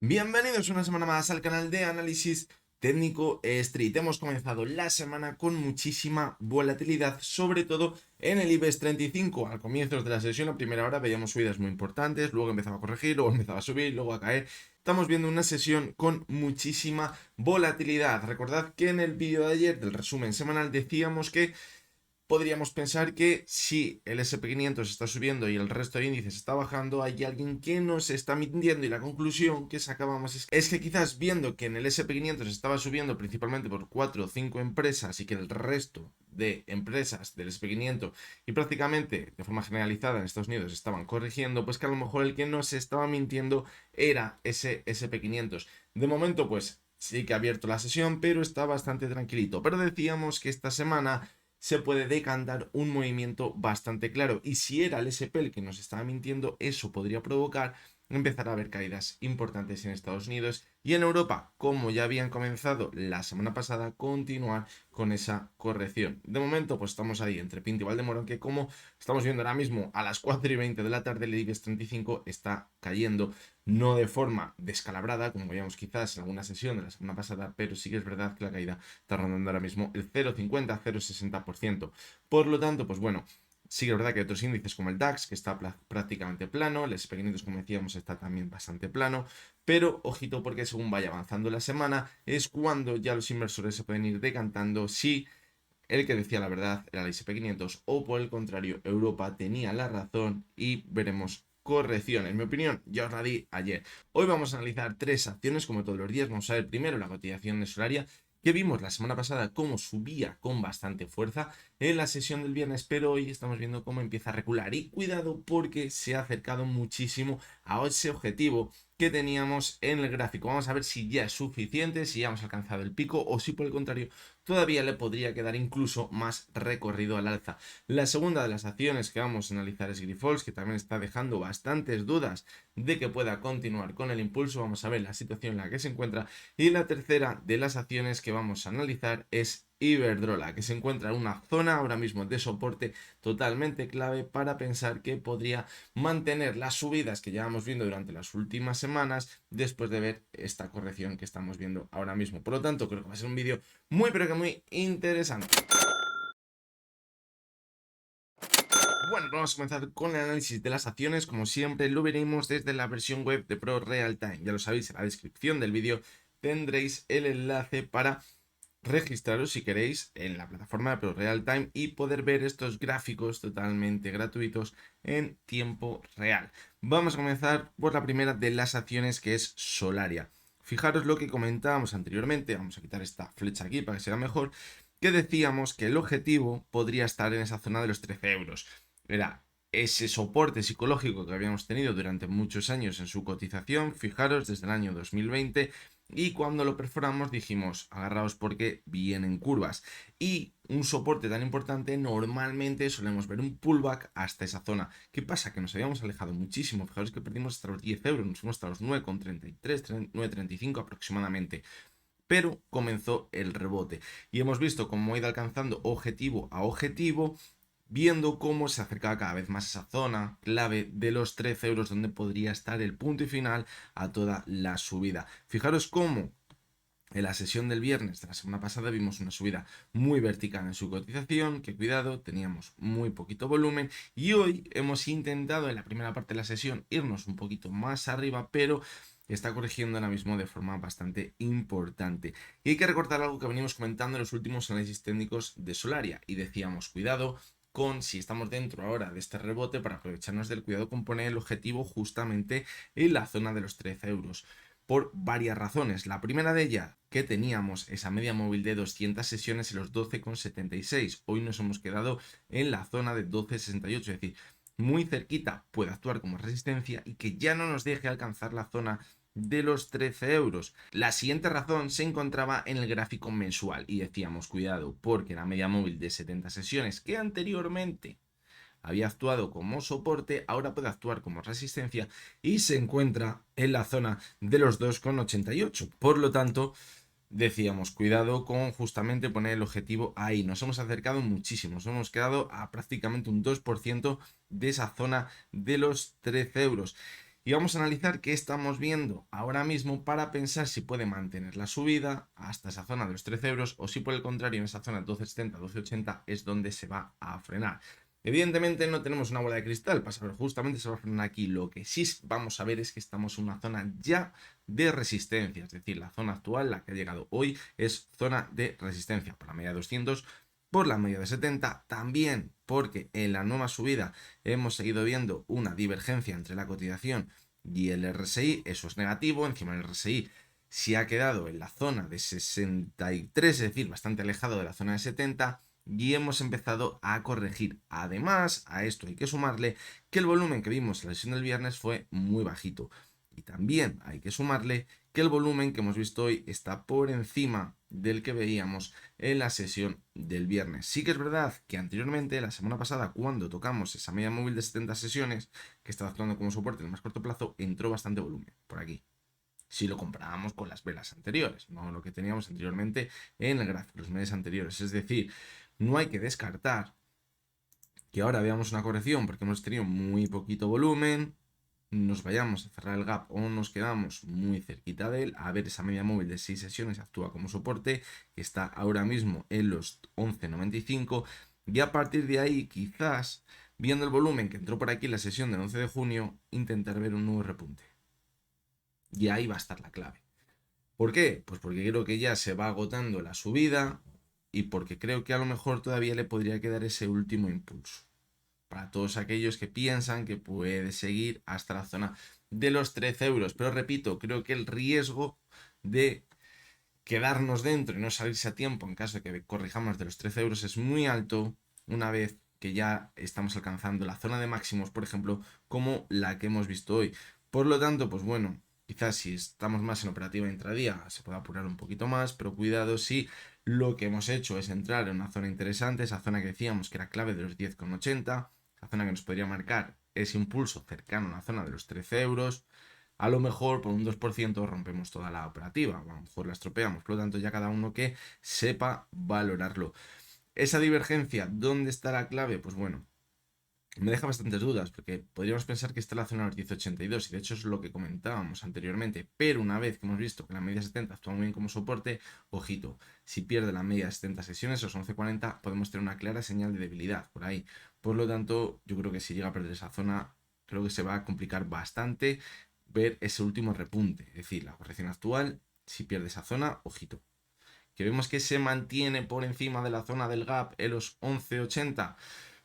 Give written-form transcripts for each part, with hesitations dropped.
Bienvenidos una semana más al canal de análisis técnico Street. Hemos comenzado la semana con muchísima volatilidad, sobre todo en el IBEX 35. Al comienzo de la sesión, a primera hora, veíamos subidas muy importantes, luego empezaba a corregir, luego empezaba a subir, luego a caer. Estamos viendo una sesión con muchísima volatilidad. Recordad que en el vídeo de ayer del resumen semanal decíamos que podríamos pensar que si el SP500 está subiendo y el resto de índices está bajando, hay alguien que nos está mintiendo, y la conclusión que sacábamos es que quizás viendo que en el SP500 estaba subiendo principalmente por 4 o 5 empresas y que el resto de empresas del SP500 y prácticamente de forma generalizada en Estados Unidos estaban corrigiendo, pues que a lo mejor el que nos estaba mintiendo era ese SP500. De momento pues sí que ha abierto la sesión, pero está bastante tranquilito. Pero decíamos que esta semana se puede decantar un movimiento bastante claro. Y si era el SP el que nos estaba mintiendo, eso podría provocar empezar a haber caídas importantes en Estados Unidos y en Europa, como ya habían comenzado la semana pasada, continuar con esa corrección. De momento, pues estamos ahí entre Pinto y Valdemoro, que como estamos viendo ahora mismo a las 4:20 de la tarde, el IBEX 35 está cayendo, no de forma descalabrada, como veíamos quizás en alguna sesión de la semana pasada, pero sí que es verdad que la caída está rondando ahora mismo el 0,50-0,60%. Por lo tanto, pues bueno, sí que es verdad que hay otros índices como el DAX, que está prácticamente plano, el SP500, como decíamos, está también bastante plano, pero ojito porque según vaya avanzando la semana, es cuando ya los inversores se pueden ir decantando si el que decía la verdad era el SP500 o por el contrario Europa tenía la razón, y veremos corrección. En mi opinión, ya os la di ayer. Hoy vamos a analizar tres acciones como todos los días. Vamos a ver primero la cotización de Solaria, que vimos la semana pasada cómo subía con bastante fuerza en la sesión del viernes, pero hoy estamos viendo cómo empieza a recular. Y cuidado porque se ha acercado muchísimo a ese objetivo que teníamos en el gráfico. Vamos a ver si ya es suficiente, si ya hemos alcanzado el pico o si por el contrario todavía le podría quedar incluso más recorrido al alza. La segunda de las acciones que vamos a analizar es Grifols, que también está dejando bastantes dudas de que pueda continuar con el impulso. Vamos a ver la situación en la que se encuentra. Y la tercera de las acciones que vamos a analizar es Iberdrola, que se encuentra en una zona ahora mismo de soporte totalmente clave para pensar que podría mantener las subidas que llevamos viendo durante las últimas semanas después de ver esta corrección que estamos viendo ahora mismo. Por lo tanto, creo que va a ser un vídeo muy pero que muy interesante. Bueno, vamos a comenzar con el análisis de las acciones. Como siempre, lo veremos desde la versión web de Pro Real Time. Ya lo sabéis, en la descripción del vídeo tendréis el enlace para registraros si queréis en la plataforma de Pro Real Time y poder ver estos gráficos totalmente gratuitos en tiempo real. Vamos a comenzar por la primera de las acciones, que es Solaria. Fijaros lo que comentábamos anteriormente. Vamos a quitar esta flecha aquí para que sea mejor, que decíamos que el objetivo podría estar en esa zona de los 13 euros. Era ese soporte psicológico que habíamos tenido durante muchos años en su cotización, fijaros, desde el año 2020, y cuando lo perforamos dijimos, agarraos porque vienen curvas. Y un soporte tan importante, normalmente solemos ver un pullback hasta esa zona. ¿Qué pasa? Que nos habíamos alejado muchísimo. Fijaros que perdimos hasta los 10 euros, nos fuimos hasta los 9,33, 9,35 aproximadamente. Pero comenzó el rebote y hemos visto cómo ha ido alcanzando objetivo a objetivo, viendo cómo se acercaba cada vez más a esa zona clave de los 13 euros, donde podría estar el punto y final a toda la subida. Fijaros cómo en la sesión del viernes de la semana pasada vimos una subida muy vertical en su cotización, que cuidado, teníamos muy poquito volumen, y hoy hemos intentado en la primera parte de la sesión irnos un poquito más arriba, pero está corrigiendo ahora mismo de forma bastante importante. Y hay que recordar algo que venimos comentando en los últimos análisis técnicos de Solaria, y decíamos, cuidado con si estamos dentro ahora de este rebote, para aprovecharnos del cuidado con poner el objetivo justamente en la zona de los 13 euros. Por varias razones. La primera de ellas, que teníamos esa media móvil de 200 sesiones en los 12,76. Hoy nos hemos quedado en la zona de 12,68, es decir, muy cerquita, puede actuar como resistencia y que ya no nos deje alcanzar la zona de los 13 euros. La siguiente razón se encontraba en el gráfico mensual y decíamos, cuidado, porque la media móvil de 70 sesiones, que anteriormente había actuado como soporte, ahora puede actuar como resistencia y se encuentra en la zona de los 2,88. Por lo tanto, decíamos, cuidado con justamente poner el objetivo ahí. Nos hemos acercado muchísimo, nos hemos quedado a prácticamente un 2% de esa zona de los 13 euros. Y vamos a analizar qué estamos viendo ahora mismo para pensar si puede mantener la subida hasta esa zona de los 13 euros o si por el contrario en esa zona de 12,70, 12,80 es donde se va a frenar. Evidentemente no tenemos una bola de cristal para saber justamente se va a frenar aquí. Lo que sí vamos a ver es que estamos en una zona ya de resistencia, es decir, la zona actual, la que ha llegado hoy, es zona de resistencia por la media de 200, por la media de 70, también porque en la nueva subida hemos seguido viendo una divergencia entre la cotización y el RSI, eso es negativo, encima el RSI se ha quedado en la zona de 63, es decir, bastante alejado de la zona de 70, y hemos empezado a corregir. Además, a esto hay que sumarle que el volumen que vimos en la sesión del viernes fue muy bajito. Y también hay que sumarle que el volumen que hemos visto hoy está por encima del que veíamos en la sesión del viernes. Sí que es verdad que anteriormente, la semana pasada, cuando tocamos esa media móvil de 70 sesiones, que estaba actuando como soporte en el más corto plazo, entró bastante volumen por aquí. Si lo comparábamos con las velas anteriores, no lo que teníamos anteriormente en el gráfico, los meses anteriores. Es decir, no hay que descartar que ahora veamos una corrección porque hemos tenido muy poquito volumen, nos vayamos a cerrar el gap o nos quedamos muy cerquita de él, a ver esa media móvil de 6 sesiones actúa como soporte, que está ahora mismo en los 11,95, y a partir de ahí quizás, viendo el volumen que entró por aquí en la sesión del 11 de junio, intentar ver un nuevo repunte. Y ahí va a estar la clave. ¿Por qué? Pues porque creo que ya se va agotando la subida y porque creo que a lo mejor todavía le podría quedar ese último impulso. Para todos aquellos que piensan que puede seguir hasta la zona de los 13 euros. Pero repito, creo que el riesgo de quedarnos dentro y no salirse a tiempo en caso de que corrijamos de los 13 euros es muy alto una vez que ya estamos alcanzando la zona de máximos, por ejemplo, como la que hemos visto hoy. Por lo tanto, pues bueno, quizás si estamos más en operativa intradía se pueda apurar un poquito más, pero cuidado si lo que hemos hecho es entrar en una zona interesante, esa zona que decíamos que era clave de los 10,80, la zona que nos podría marcar ese impulso cercano a la zona de los 13 euros. A lo mejor por un 2% rompemos toda la operativa, a lo mejor la estropeamos, por lo tanto ya cada uno que sepa valorarlo. Esa divergencia, ¿dónde está la clave? Pues bueno, me deja bastantes dudas, porque podríamos pensar que está en la zona de los 10,82 y de hecho es lo que comentábamos anteriormente, pero una vez que hemos visto que la media 70 actúa muy bien como soporte, ojito, si pierde la media de 70 sesiones, esos 11,40, podemos tener una clara señal de debilidad por ahí. Por lo tanto, yo creo que si llega a perder esa zona, creo que se va a complicar bastante ver ese último repunte, es decir, la corrección actual, si pierde esa zona, ojito. Que vemos que se mantiene por encima de la zona del gap en los 11,80,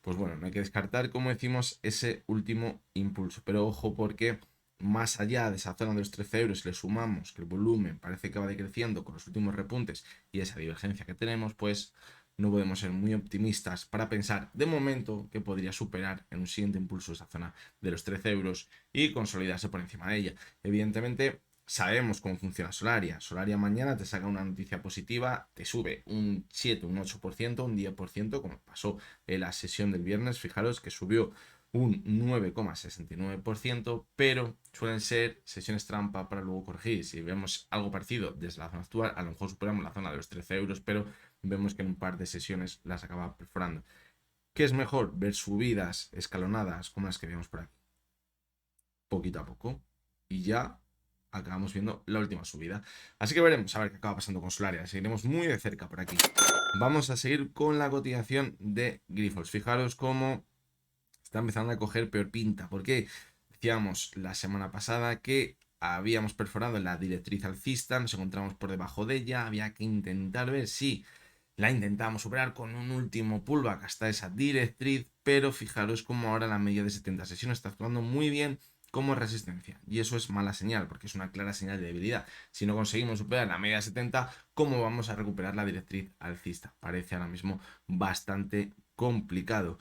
pues bueno, no hay que descartar, como decimos, ese último impulso. Pero ojo porque más allá de esa zona de los 13 euros, le sumamos que el volumen parece que va decreciendo con los últimos repuntes y esa divergencia que tenemos, pues no podemos ser muy optimistas para pensar de momento que podría superar en un siguiente impulso esa zona de los 13 euros y consolidarse por encima de ella. Evidentemente, sabemos cómo funciona Solaria. Solaria mañana te saca una noticia positiva, te sube un 7, un 8%, un 10%, como pasó en la sesión del viernes. Fijaros que subió un 9,69%, pero suelen ser sesiones trampa para luego corregir. Si vemos algo parecido desde la zona actual, a lo mejor superamos la zona de los 13 euros, pero vemos que en un par de sesiones las acaba perforando. ¿Qué es mejor? Ver subidas escalonadas como las que vemos por aquí, poquito a poco, y ya acabamos viendo la última subida. Así que veremos a ver qué acaba pasando con Solaria. Seguiremos muy de cerca por aquí. Vamos a seguir con la cotización de Grifols. Fijaros cómo está empezando a coger peor pinta. Porque decíamos la semana pasada que habíamos perforado la directriz alcista, nos encontramos por debajo de ella, había que intentar ver si la intentamos superar con un último pullback hasta esa directriz, pero fijaros cómo ahora la media de 70 sesiones está actuando muy bien como resistencia, y eso es mala señal porque es una clara señal de debilidad. Si no conseguimos superar la media de 70, ¿cómo vamos a recuperar la directriz alcista? Parece ahora mismo bastante complicado.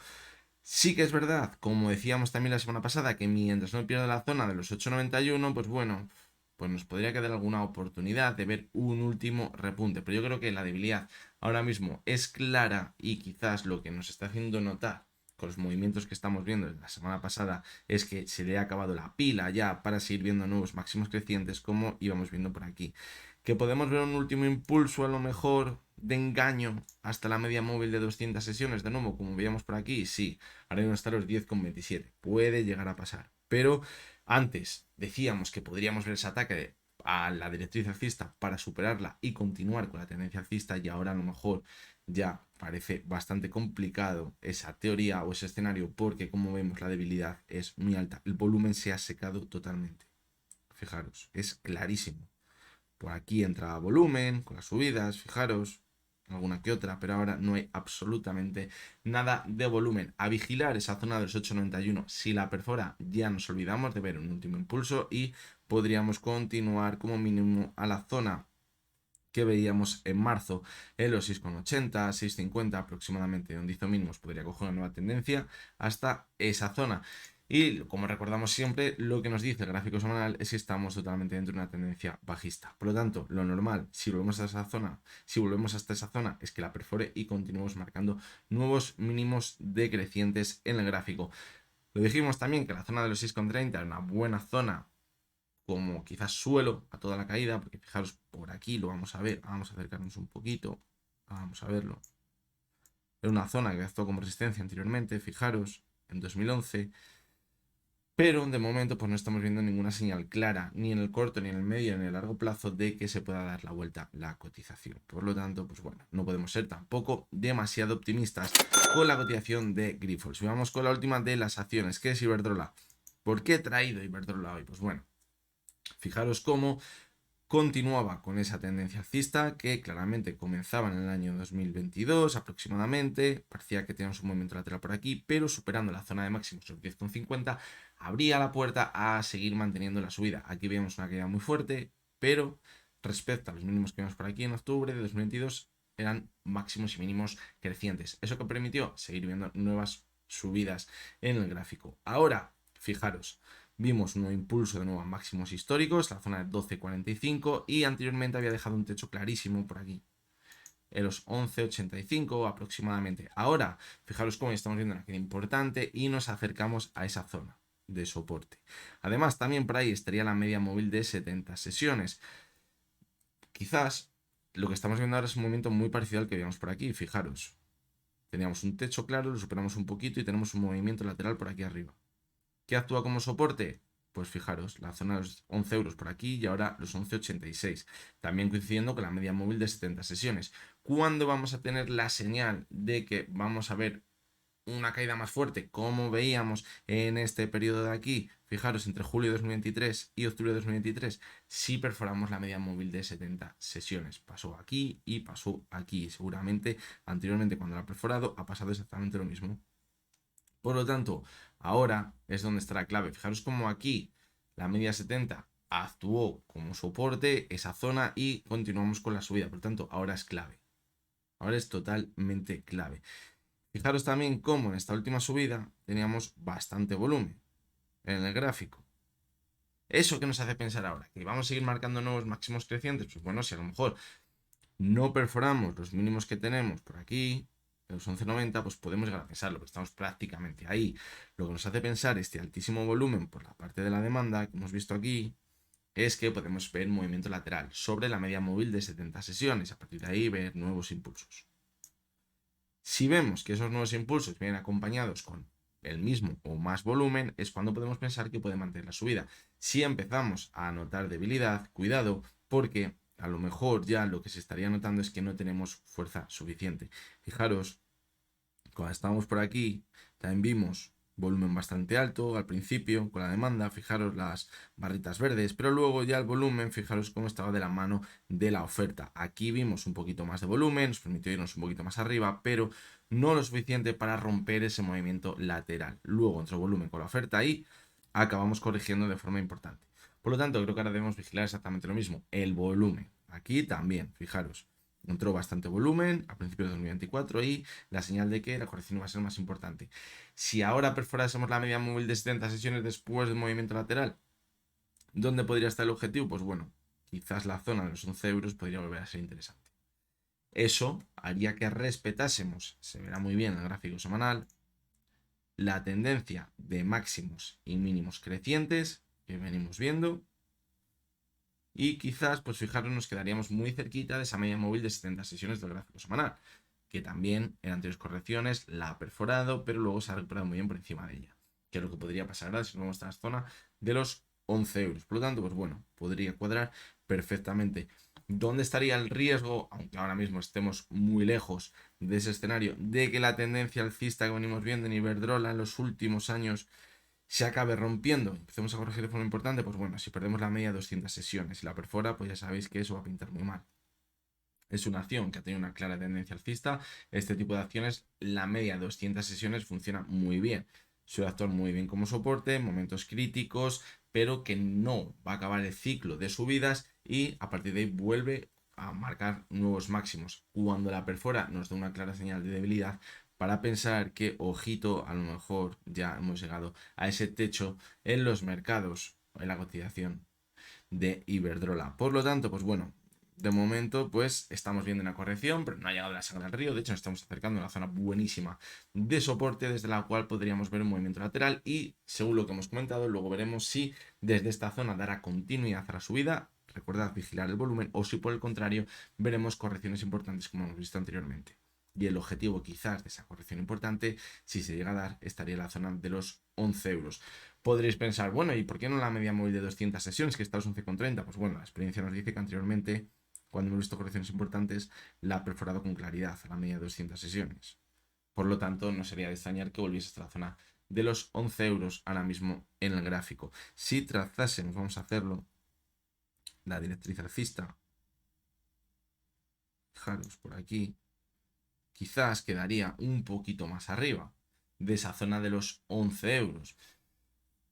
Sí que es verdad, como decíamos también la semana pasada, que mientras no pierda la zona de los 8,91, pues bueno, pues nos podría quedar alguna oportunidad de ver un último repunte. Pero yo creo que la debilidad ahora mismo es clara y quizás lo que nos está haciendo notar con los movimientos que estamos viendo desde la semana pasada es que se le ha acabado la pila ya para seguir viendo nuevos máximos crecientes como íbamos viendo por aquí. Que podemos ver un último impulso a lo mejor de engaño hasta la media móvil de 200 sesiones de nuevo como veíamos por aquí, sí, ahora mismo está a los 10,27, puede llegar a pasar, pero Antes decíamos que podríamos ver ese ataque a la directriz alcista para superarla y continuar con la tendencia alcista, y ahora a lo mejor ya parece bastante complicado esa teoría o ese escenario, porque como vemos la debilidad es muy alta, el volumen se ha secado totalmente. Fijaros, es clarísimo. Por aquí entra volumen con las subidas, fijaros, alguna que otra, pero ahora no hay absolutamente nada de volumen. A vigilar esa zona de los 8,91. Si la perfora, ya nos olvidamos de ver un último impulso y podríamos continuar como mínimo a la zona que veíamos en marzo en los 6,80, 6,50 aproximadamente, donde hizo mínimos, podría coger una nueva tendencia hasta esa zona. Y como recordamos siempre, lo que nos dice el gráfico semanal es que estamos totalmente dentro de una tendencia bajista. Por lo tanto, lo normal, si volvemos a esa zona, si volvemos hasta esa zona, es que la perfore y continuemos marcando nuevos mínimos decrecientes en el gráfico. Lo dijimos también que la zona de los 6,30 era una buena zona como quizás suelo a toda la caída, porque fijaros por aquí, lo vamos a ver, vamos a acercarnos un poquito, vamos a verlo. Era una zona que actuó como resistencia anteriormente, fijaros, en 2011, pero de momento pues no estamos viendo ninguna señal clara, ni en el corto, ni en el medio, ni en el largo plazo, de que se pueda dar la vuelta la cotización. Por lo tanto, pues bueno, no podemos ser tampoco demasiado optimistas con la cotización de Grifols. Y vamos con la última de las acciones, que es Iberdrola. ¿Por qué he traído Iberdrola hoy? Pues bueno, fijaros cómo continuaba con esa tendencia alcista que claramente comenzaba en el año 2022 aproximadamente, parecía que teníamos un movimiento lateral por aquí, pero superando la zona de máximos, los 10,50, abría la puerta a seguir manteniendo la subida. Aquí vemos una caída muy fuerte, pero respecto a los mínimos que vemos por aquí en octubre de 2022, eran máximos y mínimos crecientes. ¿Eso que permitió? Seguir viendo nuevas subidas en el gráfico. Ahora, fijaros, vimos un nuevo impulso de nuevo a máximos históricos, la zona de 12,45, y anteriormente había dejado un techo clarísimo por aquí, en los 11,85 aproximadamente. Ahora, fijaros cómo estamos viendo una caída importante y nos acercamos a esa zona de soporte. Además, también por ahí estaría la media móvil de 70 sesiones. Quizás lo que estamos viendo ahora es un movimiento muy parecido al que veíamos por aquí, fijaros. Teníamos un techo claro, lo superamos un poquito y tenemos un movimiento lateral por aquí arriba. ¿Qué actúa como soporte? Pues fijaros, la zona de los 11 euros por aquí y ahora los 11,86. También coincidiendo con la media móvil de 70 sesiones. ¿Cuándo vamos a tener la señal de que vamos a ver una caída más fuerte, como veíamos en este periodo de aquí? Fijaros, entre julio de 2023 y octubre de 2023, si perforamos la media móvil de 70 sesiones. Pasó aquí y pasó aquí. Seguramente anteriormente, cuando la ha perforado, ha pasado exactamente lo mismo. Por lo tanto, ahora es donde está la clave. Fijaros cómo aquí la media 70 actuó como soporte esa zona y continuamos con la subida. Por lo tanto, ahora es clave. Ahora es totalmente clave. Fijaros también cómo en esta última subida teníamos bastante volumen en el gráfico. ¿Eso que nos hace pensar ahora? ¿Que vamos a seguir marcando nuevos máximos crecientes? Pues bueno, si a lo mejor no perforamos los mínimos que tenemos por aquí, los 11,90, pues podemos llegar a pensarlo, porque estamos prácticamente ahí. Lo que nos hace pensar este altísimo volumen por la parte de la demanda que hemos visto aquí es que podemos ver movimiento lateral sobre la media móvil de 70 sesiones, a partir de ahí ver nuevos impulsos. Si vemos que esos nuevos impulsos vienen acompañados con el mismo o más volumen, es cuando podemos pensar que puede mantener la subida. Si empezamos a notar debilidad, cuidado, porque a lo mejor ya lo que se estaría notando es que no tenemos fuerza suficiente. Fijaros, cuando estábamos por aquí, también vimos volumen bastante alto al principio con la demanda, fijaros las barritas verdes, pero luego ya el volumen, fijaros cómo estaba de la mano de la oferta. Aquí vimos un poquito más de volumen, nos permitió irnos un poquito más arriba, pero no lo suficiente para romper ese movimiento lateral. Luego, entre volumen con la oferta y acabamos corrigiendo de forma importante. Por lo tanto, creo que ahora debemos vigilar exactamente lo mismo, el volumen. Aquí también, fijaros, entró bastante volumen a principios de 2024 y la señal de que la corrección va a ser más importante. Si ahora perforásemos la media móvil de 70 sesiones después del movimiento lateral, ¿dónde podría estar el objetivo? Pues bueno, quizás la zona de los 11 euros podría volver a ser interesante. Eso haría que respetásemos, se verá muy bien en el gráfico semanal, la tendencia de máximos y mínimos crecientes que venimos viendo. Y quizás, pues fijaros, nos quedaríamos muy cerquita de esa media móvil de 70 sesiones del gráfico semanal, que también en anteriores correcciones la ha perforado, pero luego se ha recuperado muy bien por encima de ella. Que es lo que podría pasar ahora si nos vamos a la zona de los 11 euros. Por lo tanto, pues bueno, podría cuadrar perfectamente. ¿Dónde estaría el riesgo? Aunque ahora mismo estemos muy lejos de ese escenario, de que la tendencia alcista que venimos viendo en Iberdrola en los últimos años se acabe rompiendo, empecemos a corregir de forma importante, pues bueno, si perdemos la media de 200 sesiones y la perfora, pues ya sabéis que eso va a pintar muy mal. Es una acción que ha tenido una clara tendencia alcista. Este tipo de acciones, la media de 200 sesiones funciona muy bien. Suele actuar muy bien como soporte en momentos críticos, pero que no va a acabar el ciclo de subidas y a partir de ahí vuelve a marcar nuevos máximos. Cuando la perfora nos da una clara señal de debilidad, para pensar que, ojito, a lo mejor ya hemos llegado a ese techo en los mercados, en la cotización de Iberdrola. Por lo tanto, pues bueno, de momento pues estamos viendo una corrección, pero no ha llegado la sangre al río. De hecho, nos estamos acercando a una zona buenísima de soporte desde la cual podríamos ver un movimiento lateral y, según lo que hemos comentado, luego veremos si desde esta zona dará continuidad a la subida. Recordad vigilar el volumen o si por el contrario veremos correcciones importantes como hemos visto anteriormente. Y el objetivo quizás de esa corrección importante, si se llega a dar, estaría en la zona de los 11 euros. Podréis pensar, bueno, ¿y por qué no la media móvil de 200 sesiones, que está a los 11,30? Pues bueno, la experiencia nos dice que anteriormente, cuando hemos visto correcciones importantes, la ha perforado con claridad a la media de 200 sesiones. Por lo tanto, no sería de extrañar que volviese hasta la zona de los 11 euros ahora mismo en el gráfico. Si trazásemos, vamos a hacerlo, la directriz alcista, fijaros por aquí, quizás quedaría un poquito más arriba de esa zona de los 11 euros.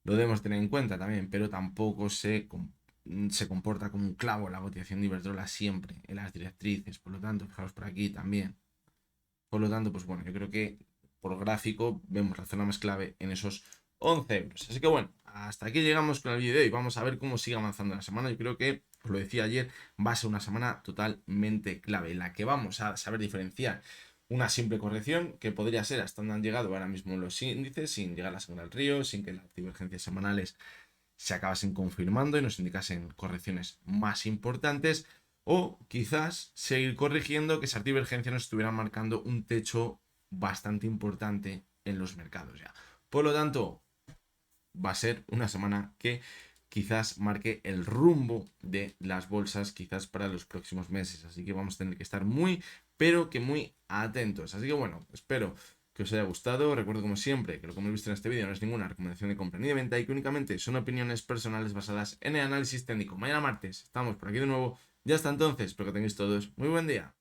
Lo debemos tener en cuenta también, pero tampoco se comporta como un clavo la cotización de Iberdrola siempre en las directrices. Por lo tanto, fijaros por aquí también. Por lo tanto, pues bueno, yo creo que por gráfico vemos la zona más clave en esos 11 euros. Así que bueno, hasta aquí llegamos con el vídeo y vamos a ver cómo sigue avanzando la semana. Yo creo que, os lo decía ayer, va a ser una semana totalmente clave en la que vamos a saber diferenciar una simple corrección que podría ser hasta donde han llegado ahora mismo los índices, sin llegar a la sangre al río, sin que las divergencias semanales se acabasen confirmando y nos indicasen correcciones más importantes, o quizás seguir corrigiendo que esas divergencias nos estuvieran marcando un techo bastante importante en los mercados ya. Por lo tanto, va a ser una semana que quizás marque el rumbo de las bolsas quizás para los próximos meses. Así que vamos a tener que estar muy, pero que muy atentos. Así que bueno, espero que os haya gustado. Recuerdo como siempre que lo que hemos visto en este vídeo no es ninguna recomendación de compra ni de venta y que únicamente son opiniones personales basadas en el análisis técnico. Mañana martes estamos por aquí de nuevo. Ya hasta entonces, espero que tengáis todos muy buen día.